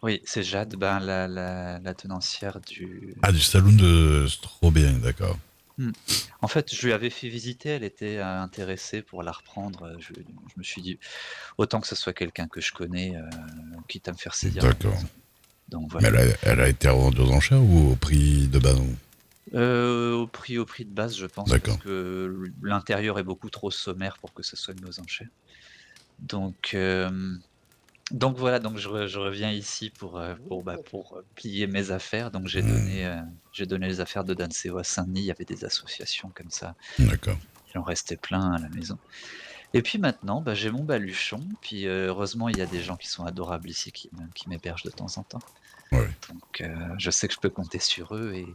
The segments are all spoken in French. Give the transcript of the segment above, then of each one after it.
Oui, c'est Jade, ben, la tenancière du... Ah, du saloon de Strobien, d'accord. Hmm. En fait, je lui avais fait visiter, elle était intéressée pour la reprendre. Je me suis dit, autant que ce soit quelqu'un que je connais, quitte à me faire saisir la D'accord. maison. Donc Mais voilà. elle a été revendue aux enchères ou au prix de base? Au prix de base, je pense, parce D'accord. que l'intérieur est beaucoup trop sommaire pour que ce soit mis aux enchères. Donc voilà, donc je reviens ici pour plier mes affaires. Donc j'ai donné les affaires de Danseo à Saint-Denis. Il y avait des associations comme ça. D'accord. Il en restait plein à la maison. Et puis maintenant, bah, j'ai mon baluchon. Puis heureusement, il y a des gens qui sont adorables ici qui m'hébergent de temps en temps. Ouais. Donc je sais que je peux compter sur eux et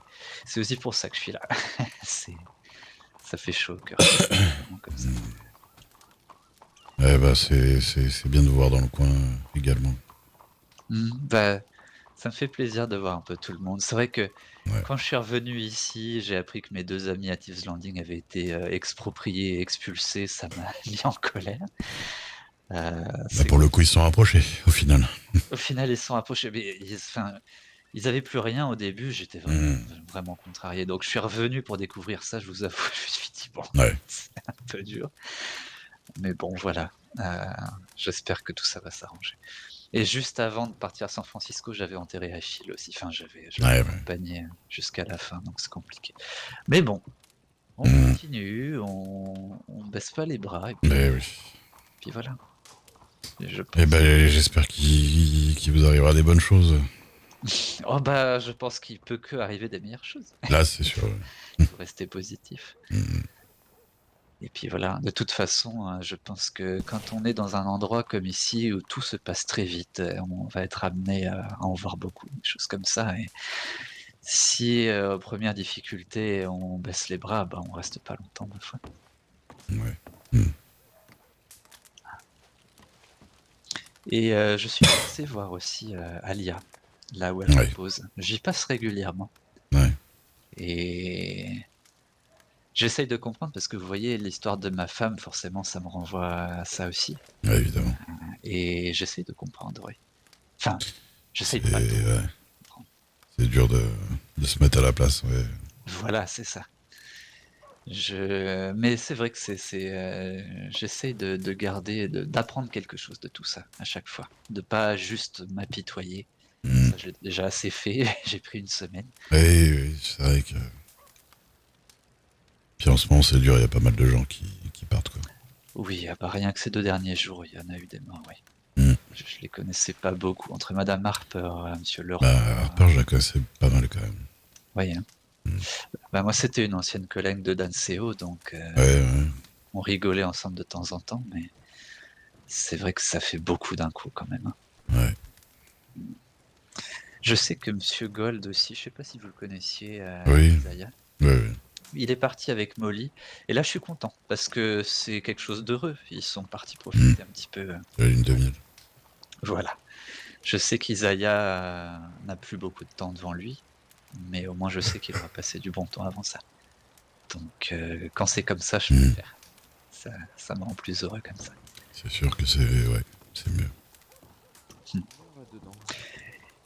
c'est aussi pour ça que je suis là. Ça fait chaud au cœur quand il y a des moments comme ça. Eh bah, c'est bien de vous voir dans le coin également. Bah, ça me fait plaisir de voir un peu tout le monde. C'est vrai que Ouais. quand je suis revenu ici, j'ai appris que mes 2 amis à Thieves Landing avaient été, expropriés et expulsés. Ça m'a mis en colère. Bah, C'est pour le coup, ils se sont rapprochés, au final. Au final, ils se sont approchés, mais ils avaient plus rien au début. J'étais vraiment contrarié. Donc je suis revenu pour découvrir ça, je vous avoue. Je me suis dit: «Bon, Ouais. c'est un peu dur». Mais bon, voilà, j'espère que tout ça va s'arranger. Et juste avant de partir à San Francisco, j'avais enterré Achille aussi. Enfin, je l'avais Ouais, ouais. accompagné jusqu'à la fin, donc c'est compliqué. Mais bon, on Hmm. continue, on baisse pas les bras et Mais oui. puis voilà. Je Eh pense que ben, j'espère qu'il vous arrivera des bonnes choses. oh bah, je pense qu'il peut qu'arriver des meilleures choses. Là, c'est Il sûr. faut Ouais. il faut rester positif. Hmm. Et puis voilà, de toute façon, je pense que quand on est dans un endroit comme ici où tout se passe très vite, on va être amené à en voir beaucoup, des choses comme ça. Et si, aux premières difficultés, on baisse les bras, bah, on reste pas longtemps, ma foi. Ouais. Hmm. Et je suis passé voir aussi, Alia, là où elle Ouais. repose. J'y passe régulièrement Ouais. et j'essaye de comprendre parce que vous voyez l'histoire de ma femme, forcément ça me renvoie à ça aussi Ouais, évidemment. et j'essaye de comprendre, oui. Enfin, j'essaye C'est de pas trop ouais. comprendre. C'est dur de se mettre à la place. Ouais. Voilà, c'est ça. Mais c'est vrai que j'essaye de garder, d'apprendre quelque chose de tout ça à chaque fois, de pas juste m'apitoyer. Hmm. Ça, je l'ai déjà assez fait. J'ai pris une semaine. Oui, oui, c'est vrai que. Puis en ce moment, c'est dur, il y a pas mal de gens qui partent, quoi. Oui, ah bah, rien que ces 2 derniers jours, il y en a eu des morts, oui. Hmm. Je les connaissais pas beaucoup. Entre Madame Harper, Monsieur Bah, Leroy, Harper, je la connaissais pas mal quand même. oui, hein. Hmm. Bah, moi, c'était une ancienne collègue de Danseo, donc Ouais, ouais, on rigolait ensemble de temps en temps, mais c'est vrai que ça fait beaucoup d'un coup quand même, hein. ouais. Je sais que Monsieur Gold aussi, je sais pas si vous le connaissiez, Oui, Isaiah. ouais, ouais. Il est parti avec Molly et là je suis content parce que c'est quelque chose d'heureux. Ils sont partis Hmm. profiter un petit peu, La lune de miel. voilà. Je sais qu'Isaiah, n'a plus beaucoup de temps devant lui, mais au moins je sais qu'il aura passé du bon temps avant ça. Donc quand c'est comme ça, je Hmm. préfère. Ça me rend plus heureux comme ça. C'est sûr que c'est mieux. Mmh.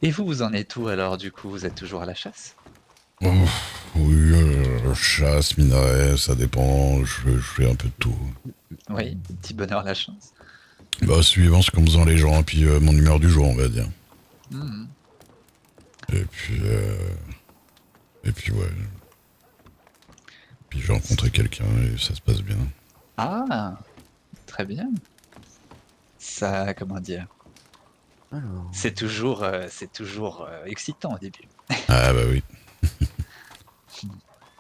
Et vous, vous en êtes où alors du coup? Vous êtes toujours à la chasse? Oh, oui, chasse, minaret, ça dépend. Je fais un peu de tout. Oui, petit bonheur la chance. Bah, suivant ce qu'ont besoin les gens, et puis mon humeur du jour, on va dire. Mmh. Et puis, ouais. Puis j'ai rencontré quelqu'un et ça se passe bien. Ah! Très bien. Ça, comment dire? Alors, C'est toujours excitant au début. Ah bah oui. Mmh.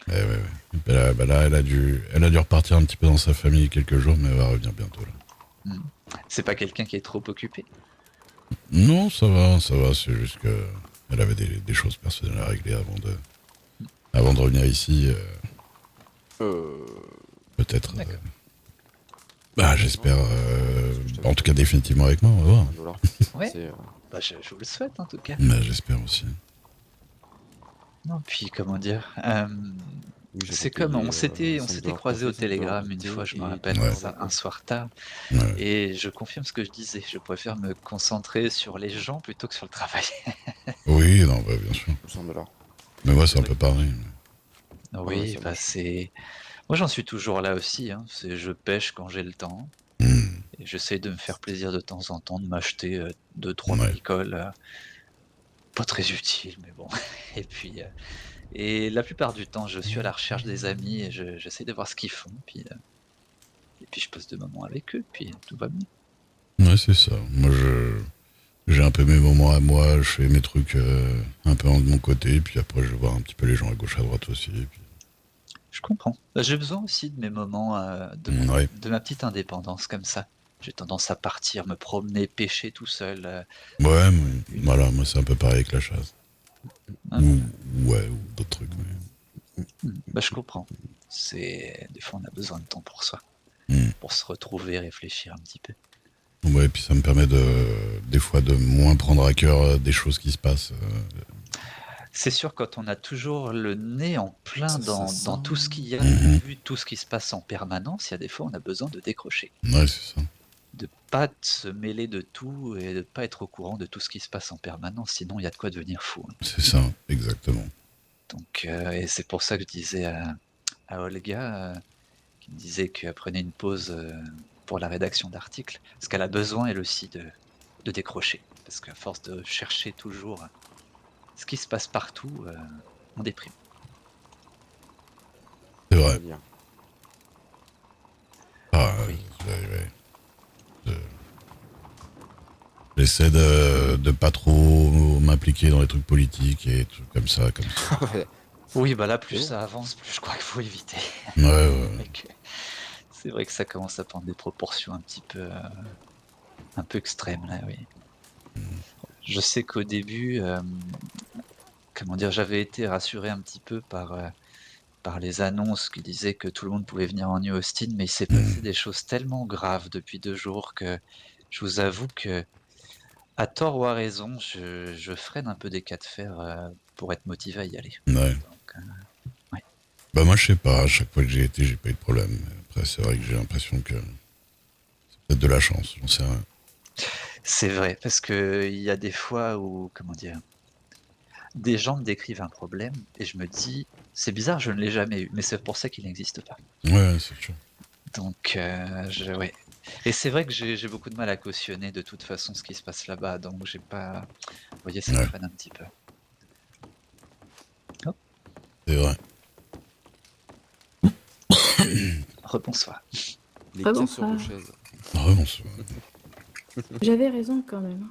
Ouais, ouais, ouais. Bah là, elle a dû repartir un petit peu dans sa famille quelques jours, mais elle va revenir bientôt là. Mmh. C'est pas quelqu'un qui est trop occupé? Non, ça va, ça va. C'est juste que elle avait des choses personnelles à régler avant de revenir ici. euh, Peut-être. D'accord. Bah, j'espère. En tout cas, définitivement avec moi, on va voir. $1 Ouais, c'est bah, je vous le souhaite en tout cas. Bah, j'espère aussi. Non, puis comment dire? Oui, j'avais C'est comme payé on s'était 5 croisés au café, 5 Telegram une fois, goûter je me et rappelle, 2 Ouais. ça, un soir tard, Ouais. et je confirme ce que je disais. Je préfère me concentrer sur les gens plutôt que sur le travail. Oui, non, bah, bien sûr. $100. Mais moi, C'est c'est un vrai peu que pareil. Ouais, oui, ça bah, marche. c'est moi j'en suis toujours là aussi, hein. C'est je pêche quand j'ai le temps et j'essaie de me faire plaisir de temps en temps, de m'acheter, 2-3 Ouais. bricoles, pas très utiles, mais bon et puis, et la plupart du temps, je suis à la recherche des amis et j'essaie de voir ce qu'ils font, puis, et puis je passe des moments avec eux, puis tout va bien. Ouais, c'est ça. Moi, j'ai un peu mes moments à moi, je fais mes trucs un peu de mon côté, puis après, je vais voir un petit peu les gens à gauche, à droite aussi. Et puis... Je comprends. Bah, j'ai besoin aussi de mes moments, Ouais. de ma petite indépendance comme ça. J'ai tendance à partir me promener, pêcher tout seul, Ouais, une voilà, moi, c'est un peu pareil avec la chasse. ah Ou, bah, ouais, ou d'autres trucs. bah, je comprends. C'est des fois, on a besoin de temps pour soi, Mais... pour se retrouver, réfléchir un petit peu. Ouais, et puis ça me permet des fois de moins prendre à cœur des choses qui se passent. C'est sûr, quand on a toujours le nez en plein C'est dans ça. tout ce qu'il y a de Mhm. prévu, tout ce qui se passe en permanence, il y a des fois, on a besoin de décrocher, Ouais, c'est ça. de pas se mêler de tout et de pas être au courant de tout ce qui se passe en permanence, sinon il y a de quoi devenir fou, hein. C'est ça, exactement. Donc et c'est pour ça que je disais à Olga, qui me disait qu'elle prenait une pause, pour la rédaction d'articles, parce qu'elle a besoin elle aussi de décrocher. Parce qu'à force de chercher toujours ce qui se passe partout, on déprime. C'est On vrai. va dire. Ah, Oui. ouais. Euh, J'essaie de pas trop m'impliquer dans les trucs politiques et trucs comme ça, comme ça. Ouais. Oui, bah là, plus C'est bon. ça avance, plus je crois qu'il faut éviter. Ouais. C'est vrai que ça commence à prendre des proportions un peu extrêmes là, oui. Je sais qu'au début, comment dire? J'avais été rassuré un petit peu par les annonces qui disaient que tout le monde pouvait venir en New Austin, mais il s'est passé des choses tellement graves depuis 2 jours que je vous avoue que, à tort ou à raison, je freine un peu des cas de fer, pour être motivé à y aller. Ouais. Donc, ouais. Bah moi je sais pas, à chaque fois que j'ai été, j'ai pas eu de problème. Après c'est vrai que j'ai l'impression que c'est peut-être de la chance, j'en sais rien. C'est vrai, parce qu'il y a des fois où, comment dire? Des gens me décrivent un problème et je me dis: «C'est bizarre, je ne l'ai jamais eu, mais c'est pour ça qu'il n'existe pas». Ouais, c'est sûr. Donc, je ouais, et c'est vrai que j'ai beaucoup de mal à cautionner de toute façon ce qui se passe là-bas, donc j'ai pas vous voyez, ça me Ouais, freine un petit peu. Hop, c'est vrai. rebonsoir. Les Ah bon, casseurs de ça. chaises. Ah ouais, bon, ça- J'avais raison quand même.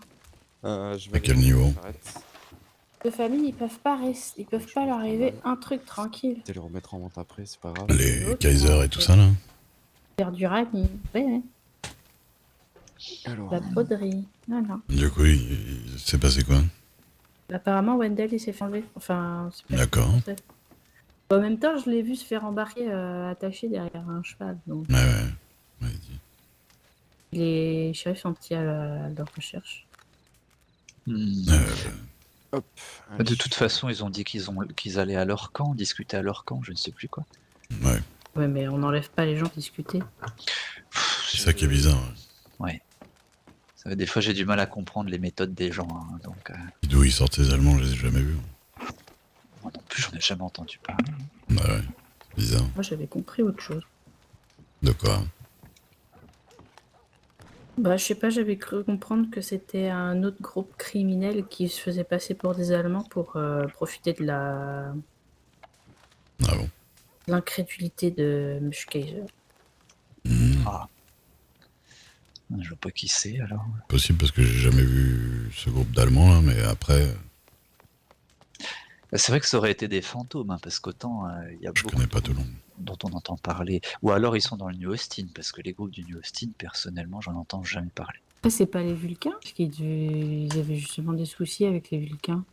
Je À vais quel aller niveau? j'arrête. Les familles, ils peuvent pas rester, ils peuvent pas leur arriver un truc tranquille. Tu les remettre en vente après, c'est pas grave. Les Ok, Kaiser et tout ça là? faire du rami, ouais, Alors, la broderie, voilà. Du coup, il s'est passé quoi? Apparemment, Wendell, il s'est fait enlever. Enfin, c'est pas D'accord. français. En même temps, je l'ai vu se faire embarquer, attaché derrière un cheval. Donc, Ouais. Vas-y. les shérifs sont partis à leur recherche. Mmh. hop. De Allez. toute façon, ils ont dit qu'ils allaient à leur camp, discuter à leur camp, je ne sais plus quoi. Ouais. Ouais, mais on n'enlève pas les gens discuter. C'est ça qui est bizarre. Ouais. Ouais. Des fois, j'ai du mal à comprendre les méthodes des gens, hein, donc Et d'où ils sortent ces Allemands, je les ai jamais vus. moi non plus, j'en ai jamais entendu parler. Ouais. C'est bizarre. Moi, j'avais compris autre chose. De quoi? Bah, je sais pas, j'avais cru comprendre que c'était un autre groupe criminel qui se faisait passer pour des Allemands pour profiter de Ah bon? l'incrédulité de M. Kaiser. Ah. Je vois pas qui c'est alors. Possible parce que j'ai jamais vu ce groupe d'Allemands là, mais après, Bah, c'est vrai que ça aurait été des fantômes, hein, parce qu'autant il y a je beaucoup connais de pas tout le groupes monde. dont on entend parler. Ou alors ils sont dans le New Austin, parce que les groupes du New Austin, personnellement, j'en entends jamais parler. Ah, c'est pas les Vulcains? Parce qu'ils avaient justement des soucis avec les Vulcains.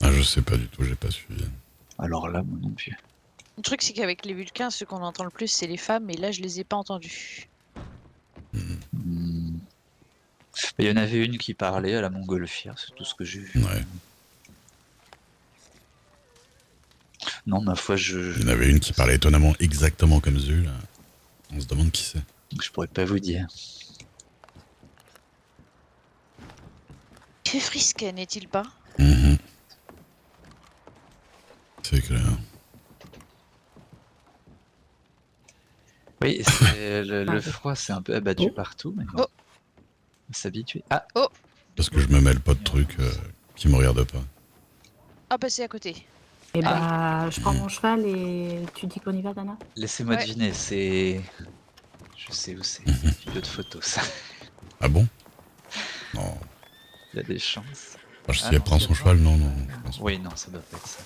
Ah, je sais pas du tout, j'ai pas suivi. Alors là, moi non plus. Le truc, c'est qu'avec les Vulcains, ceux qu'on entend le plus, c'est les femmes, et là, je les ai pas entendus. Hmm. Il y en avait une qui parlait à la montgolfière, c'est tout ce que j'ai vu. Ouais. Non, ma foi, Il y en avait une qui parlait étonnamment exactement comme Zu, là. On se demande qui c'est. je pourrais pas vous dire. Il fait frisquet, n'est-il pas? Mhm. C'est clair. Oui, le Ah, froid, c'est un peu abattu Oh. partout, mais Oh. on s'habitue. Ah, Parce que je me mêle pas de trucs qui me regardent pas. Ah bah c'est à côté. Et Ah. bah, je prends mon cheval et tu dis qu'on y va, Dana? laissez-moi Ouais. deviner, c'est... Je sais où c'est, c'est une vidéo de photo, ça. Ah bon? Non. Il y a des chances. Si Ah elle non, prend c'est son bon. cheval, non, non. je pense pas. Oui, non, ça doit pas être ça.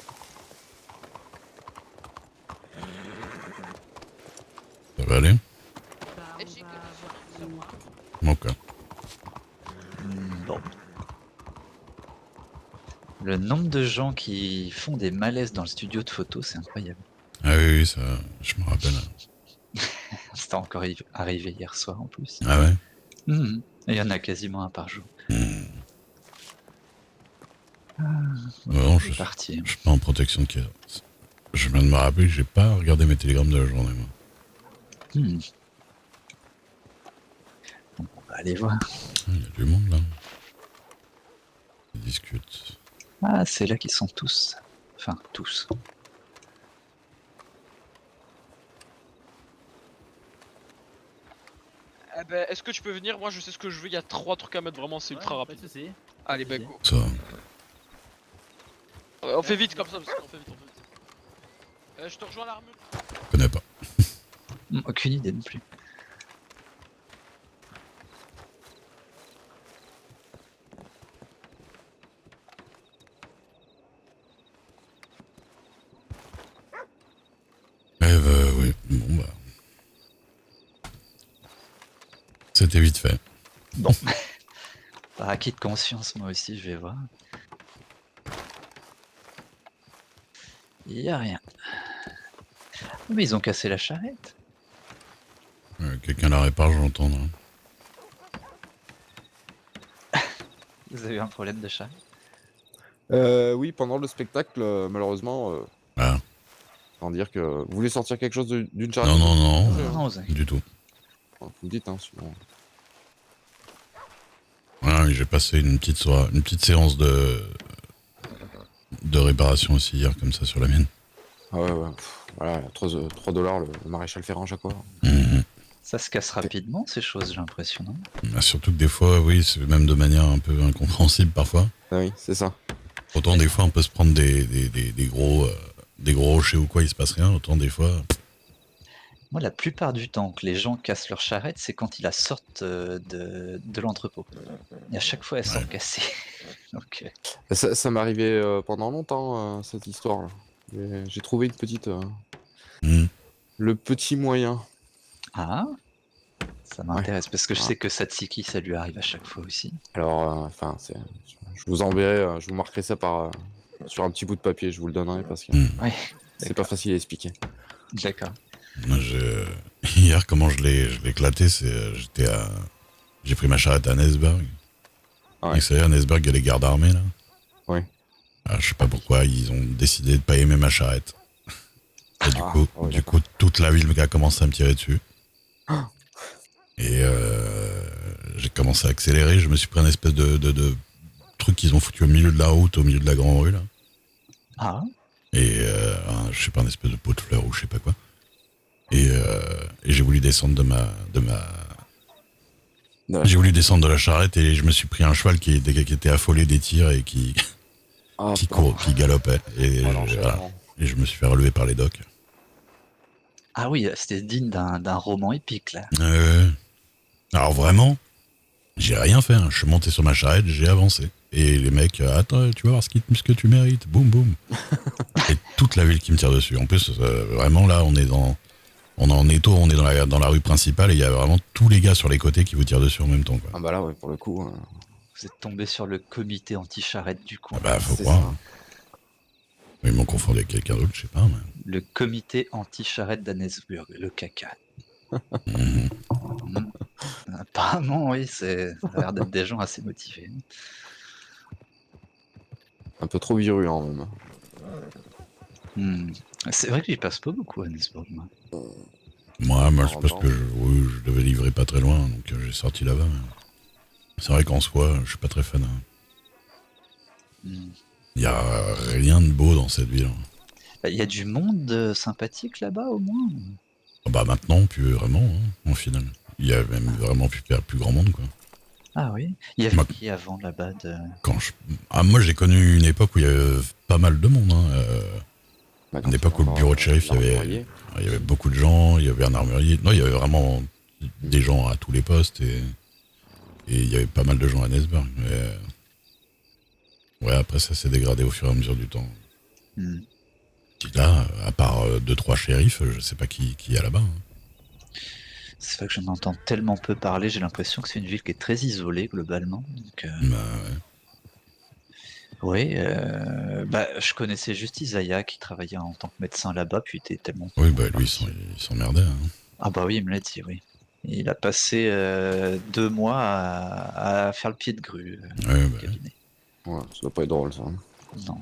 Ça va aller? Et j'ai que sur moi. Ok. Bon. Le nombre de gens qui font des malaises dans le studio de photo, c'est incroyable. Ah oui, ça, je me rappelle. C'était encore arrivé hier soir en plus. Ah ouais? Mhm. Et il y en a quasiment un par jour. Non, C'est parti. je suis pas en protection de caisse. Je viens de me rappeler que j'ai pas regardé mes télégrammes de la journée, moi. Hmm. Bon, on va aller voir. Il y a du monde là. Ils discutent. Ah, c'est là qu'ils sont tous. Enfin, tous. Eh ben, est-ce que tu peux venir? Moi je sais ce que je veux, il y a 3 trucs à mettre vraiment, c'est ultra rapide. Allez, bah go. Ça. On fait vite comme ça, parce qu'on fait vite, on fait vite. Je te rejoins à l'armure. Je connais pas. Aucune idée non plus. Oui. Bon bah. C'était vite fait. Bon. Par acquis de conscience, moi aussi, je vais voir. Il y a rien. Mais ils ont cassé la charrette. Quelqu'un la répare, je l'entends. Vous avez eu un problème de charrette? Oui, pendant le spectacle, malheureusement, Ah. sans dire que... Vous voulez sortir quelque chose d'une charrette? Non, non, non. Non, vous inquiétez. Du tout. Vous me dites, hein, sinon... Voilà, j'ai passé une petite soirée, une petite séance de réparation aussi hier, comme ça, sur la mienne. Ah ouais, ouais. Voilà, 3 $ le maréchal Ferrand à chaque fois. Ça se casse rapidement, ces choses, j'ai l'impression, non? Ah, surtout que des fois, oui, c'est même de manière un peu incompréhensible parfois. Ah oui, c'est ça. Autant des fois on peut se prendre des gros rochers ou quoi, il se passe rien. Autant des fois. Moi, la plupart du temps que les gens cassent leur charrette, c'est quand ils la sortent de l'entrepôt. Et à chaque fois, elles sont cassées. Donc, Ça m'est arrivé pendant longtemps, cette histoire-là. J'ai trouvé une petite... Le petit moyen. ah, ça m'intéresse, parce que je Ah. sais que Satsiki, ça lui arrive à chaque fois aussi. Alors, enfin, je vous enverrai, je vous marquerai ça sur un petit bout de papier, je vous le donnerai parce que Ouais, c'est pas facile à expliquer. d'accord. Moi, hier, comment je l'ai éclaté, c'est j'ai pris ma charrette à Nesberg. Ouais. Vous savez, à Nesberg, il y a les gardes armés là. Oui. Je sais pas pourquoi ils ont décidé de pas aimer ma charrette. Et du coup, toute la ville a commencé à me tirer dessus. Et j'ai commencé à accélérer. Je me suis pris un espèce de truc qu'ils ont foutu au milieu de la route, au milieu de la grande rue là. Ah, Et je sais pas, un espèce de pot de fleurs ou je sais pas quoi. Et j'ai voulu descendre j'ai voulu descendre de la charrette et je me suis pris un cheval qui était affolé des tirs et qui galopait. Et, voilà. Et je me suis fait relever par les docks. ah oui, c'était digne d'un roman épique, là. Alors vraiment, j'ai rien fait. Je suis monté sur ma charrette, j'ai avancé. Et les mecs, attends, tu vas voir ce que tu mérites. Boum, boum. Et toute la ville qui me tire dessus. En plus, vraiment là, on est en étau, on est dans la rue principale et il y a vraiment tous les gars sur les côtés qui vous tirent dessus en même temps, quoi. Ah bah là, ouais, pour le coup... Vous êtes tombé sur le comité anti-charrette du coin. Ah bah, faut c'est croire. ça. Ils m'ont confondu avec quelqu'un d'autre, je sais pas. Mais... Le comité anti-charrette d'Annesburg, le caca. Apparemment, oui, ça a l'air d'être des gens assez motivés. Un peu trop virulent, même. C'est vrai que j'y passe pas beaucoup à Nesborg, moi. Moi, c'est parce que je devais livrer pas très loin, donc j'ai sorti là-bas. C'est vrai qu'en soi, je suis pas très fan. Il y a rien de beau dans cette ville. Il y a du monde sympathique là-bas, au moins. Bah maintenant, plus vraiment, au final. Il y a même vraiment plus grand monde, quoi. Ah oui. Il y avait qui avant là-bas moi, j'ai connu une époque où il y avait pas mal de monde. Une époque où le bureau de shérif, il y avait beaucoup de gens, il y avait un armurier. Non, il y avait vraiment des gens à tous les postes et il y avait pas mal de gens à Nesburg. Mais ouais, après ça s'est dégradé au fur et à mesure du temps. Là, à part 2-3 shérifs, je sais pas qui y a là-bas. C'est vrai que j'en entends tellement peu parler, j'ai l'impression que c'est une ville qui est très isolée globalement. Donc, oui, je connaissais juste Isaiah qui travaillait en tant que médecin là-bas, puis il était tellement... Oui, lui, il s'emmerdait. Ah bah oui, il me l'a dit, oui. Il a passé 2 mois à faire le pied de grue au cabinet. Ouais, ça doit pas être drôle, ça. Non.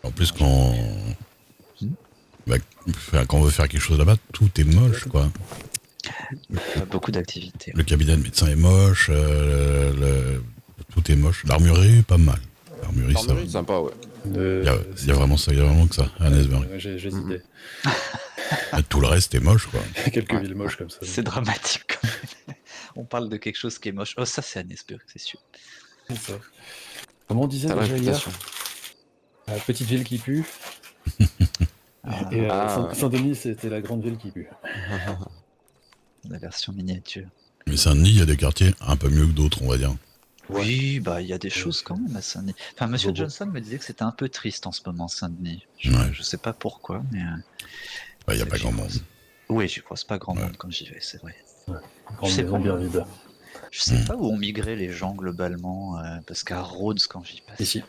En plus, quand on veut faire quelque chose là-bas, tout est moche, quoi. Beaucoup d'activités. Le cabinet de médecin est moche, tout est moche. L'armurerie, pas mal. L'armurerie, ça va. Sympa, ouais. Il y a vraiment ça, il y a vraiment que ça, à Nesburg. J'hésitais. Tout le reste est moche, quoi. Quelques villes moches comme ça. C'est dramatique, quand même. On parle de quelque chose qui est moche. Oh, ça, c'est à Nesburg, c'est sûr. C'est ça. Comment on disait déjà hier ? Petite ville qui pue. Et Saint-Denis, c'était la grande ville qui pue. La version miniature. Mais Saint-Denis, il y a des quartiers un peu mieux que d'autres, on va dire. Oui, il y a des choses quand même à Saint-Denis. Enfin, Monsieur Johnson me disait que c'était un peu triste en ce moment, Saint-Denis. Je sais pas pourquoi, mais... Il n'y a pas grand monde. Oui, j'y croise pas grand monde quand j'y vais, c'est vrai. Grande maison bien vide. Je sais pas où ont migré les gens globalement, parce qu'à Rhodes, quand j'y passe... Ici.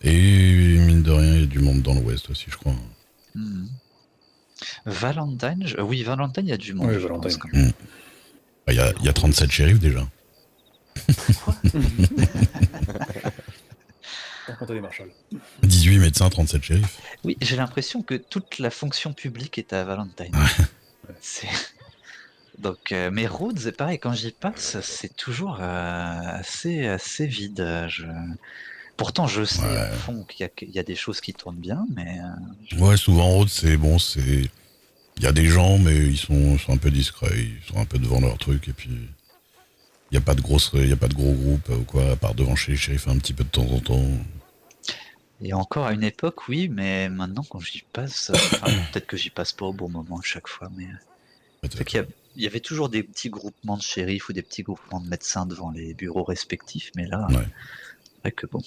Et mine de rien, il y a du monde dans l'ouest aussi, je crois. Valentine, oui, Valentine, il y a du monde. Oui, Valentine. Il y a 37 shérifs déjà. Quoi? Sans compter les marshals. 18 médecins, 37 shérifs. Oui, j'ai l'impression que toute la fonction publique est à Valentine. Donc, mais Rhodes, c'est pareil, quand j'y passe, c'est toujours assez vide. Pourtant, je sais au fond qu'il y a des choses qui tournent bien, mais... Ouais, souvent Rhodes, c'est bon, il y a des gens, mais ils sont un peu discrets, ils sont un peu devant leur truc, et puis il n'y a pas de gros groupes ou quoi, à part devant chez les shérifs un petit peu de temps en temps. Et encore à une époque, oui, mais maintenant quand j'y passe, peut-être que j'y passe pas au bon moment à chaque fois, mais c'est qu'il y avait toujours des petits groupements de shérifs ou des petits groupements de médecins devant les bureaux respectifs, mais là, c'est vrai que bon.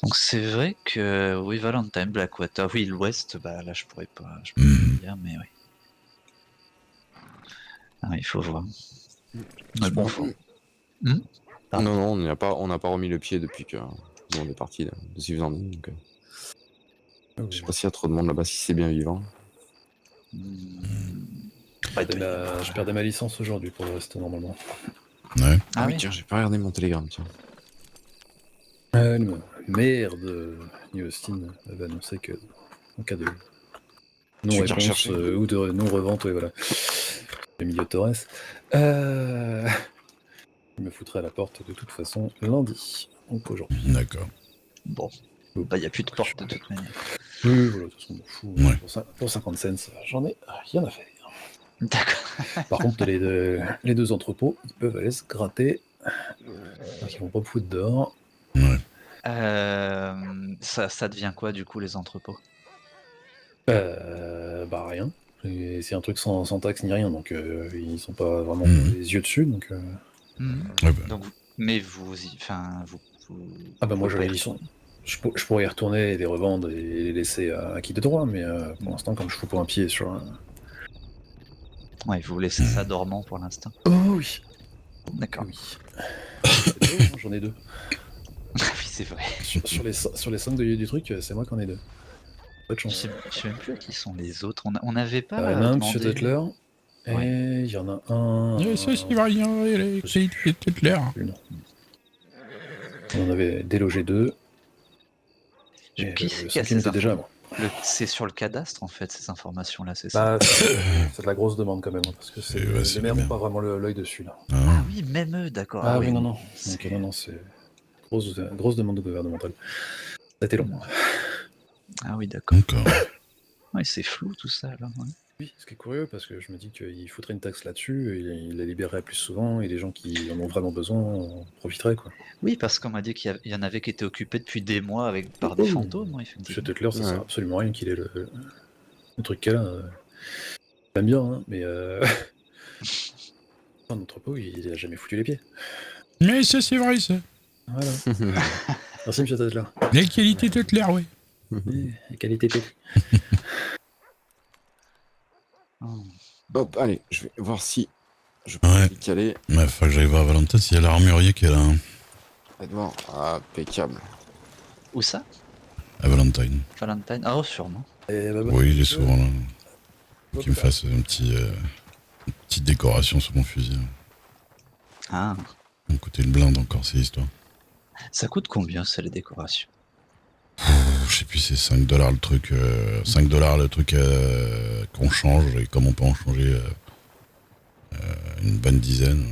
Donc c'est vrai que oui, Valentine, Blackwater, oui, l'Ouest, là je pourrais pas dire, mais oui. Il faut voir. Mais bon, non, on n'a pas remis le pied depuis que on est parti de Sivzandi, donc je sais pas s'il y a trop de monde là-bas, si c'est bien vivant. Je perdais ma licence aujourd'hui pour le reste normalement. Ouais. Ah oui, tiens, j'ai pas regardé mon télégramme, tiens. Le maire de New Austin avait annoncé que en cas de non-réponse ou de non-revente, voilà, Emilio Torres, il me foutrait à la porte de toute façon lundi, donc aujourd'hui. D'accord. Bon, il n'y a plus de porte de toute manière. Oui, voilà, de toute façon, on m'en fout. Pour 50 cents, j'en ai rien à faire. D'accord. Par contre, les deux entrepôts, ils peuvent aller se gratter, donc ils vont pas me foutre dehors. Ouais. Ça devient quoi du coup les entrepôts? Rien. C'est un truc sans taxe ni rien, donc ils sont pas vraiment les yeux dessus, donc. Donc, mais moi j'aurais dit je pourrais y retourner et les revendre et les laisser à qui de droit, mais pour l'instant, comme je fous pas un pied sur un. Ouais, vous laissez ça dormant pour l'instant. Oh oui. D'accord. Oui. J'en ai deux. Oui, c'est vrai. Sur les 5 du truc, c'est moi qui en ai deux. Pas de chance. Je sais même plus à qui sont les autres. On n'avait pas. Il y en a un, Monsieur Tutler, et il y en a un. On en avait délogé deux. Et Qui le c'est qui a cinquième ces était déjà à infos moi. C'est sur le cadastre, en fait, ces informations-là, c'est ça? Bah, c'est de la grosse demande quand même, hein, parce que Et ouais, c'est les les maires n'ont maires. pas vraiment l'œil dessus, là. Ah Ah, oui, même eux, d'accord. Ah Ah oui, oui, non, bon, non. Donc, c'est... non, non, c'est grosse demande gouvernementale. Ça a été long. Ah oui, d'accord. d'accord. Ouais, c'est flou tout ça, là. Ouais. Oui, ce qui est curieux, parce que je me dis qu'il faudrait une taxe là-dessus, et il la libérerait plus souvent, et les gens qui en ont vraiment besoin en profiteraient, quoi. Oui, parce qu'on m'a dit qu'il y en avait qui étaient occupés depuis des mois par des fantômes, hein, effectivement. Monsieur Tutler, ça sert Ouais. absolument à rien qu'il ait le truc qu'elle a. J'aime bien, hein, mais dans l'entrepôt, il a jamais foutu les pieds. Mais ça, c'est vrai, ça. Voilà. Merci, monsieur Tutler. La qualité de clair, oui. Oui, la qualité pétée. Oh. Hop, allez, je vais voir si je peux Ouais. y caler. Mais faut que j'aille voir Valentin s'il y a l'armurier qui est là. Hein. Edouard, impeccable. Où ça? À Valentine. Valentine? Ah, oh, sûrement. Et bah, Oui, il est souvent là. hop Qu'il me là. fasse une petite décoration sur mon fusil. Ah, Ça me coûtait une blinde encore, ces histoires. ça coûte combien, ça, les décorations? Je sais plus, c'est 5$ le truc. 5$ le truc qu'on change, et comme on peut en changer une bonne dizaine,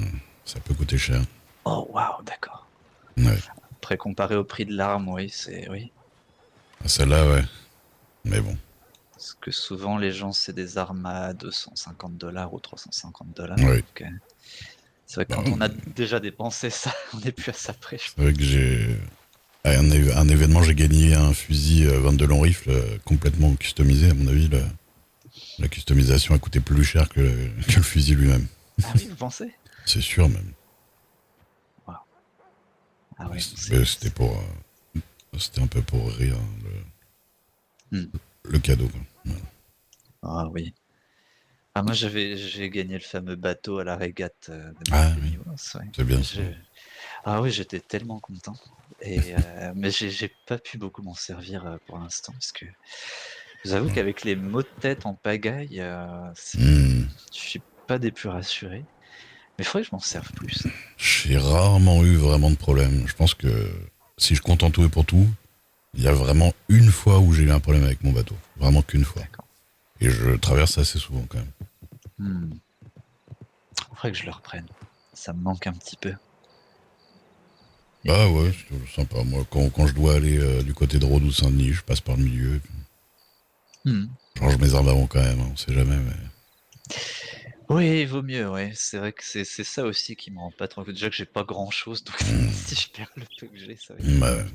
ça peut coûter cher. Oh, waouh, d'accord. Ouais. Après, comparé au prix de l'arme, oui, c'est... Oui. Celle-là, ouais. Mais bon. Parce que souvent, les gens, c'est des armes à 250$ ou 350$. Oui. Donc, c'est vrai que Bah, quand on a déjà dépensé ça, on n'est plus à ça près. C'est vrai que j'ai... À un événement, j'ai gagné un fusil 22 long rifle complètement customisé. À mon avis, la customisation a coûté plus cher que le fusil lui-même. Ah oui, vous pensez? C'est sûr, même. Ah oui, Mais c'était pour... c'était un peu pour rire, le cadeau, quoi. Voilà. Ah oui. Ah, moi, j'ai gagné le fameux bateau à la régate de Ah, Montélimar, oui. ouais. C'est bien ça. Ah oui, j'étais tellement content. Et, mais j'ai pas pu beaucoup m'en servir pour l'instant, parce que je vous avoue qu'avec les maux de tête en pagaille, je suis pas des plus rassurés. Mais il faudrait que je m'en serve plus. J'ai rarement eu vraiment de problème. Je pense que si je compte en tout et pour tout, il y a vraiment une fois où j'ai eu un problème avec mon bateau. Vraiment qu'une fois. D'accord. Et je traverse assez souvent quand même. Il faudrait que je le reprenne. Ça me manque un petit peu. Ah ouais, c'est toujours sympa. Moi, quand je dois aller du côté de Rhodes ou Saint-Denis, je passe par le milieu. Et puis je range mes armes avant quand même, hein, on sait jamais. Mais... Oui, il vaut mieux, ouais. C'est vrai que c'est ça aussi qui me rend pas trop. Déjà que j'ai pas grand chose, donc si je perds le peu que j'ai, ça va être... Ouais.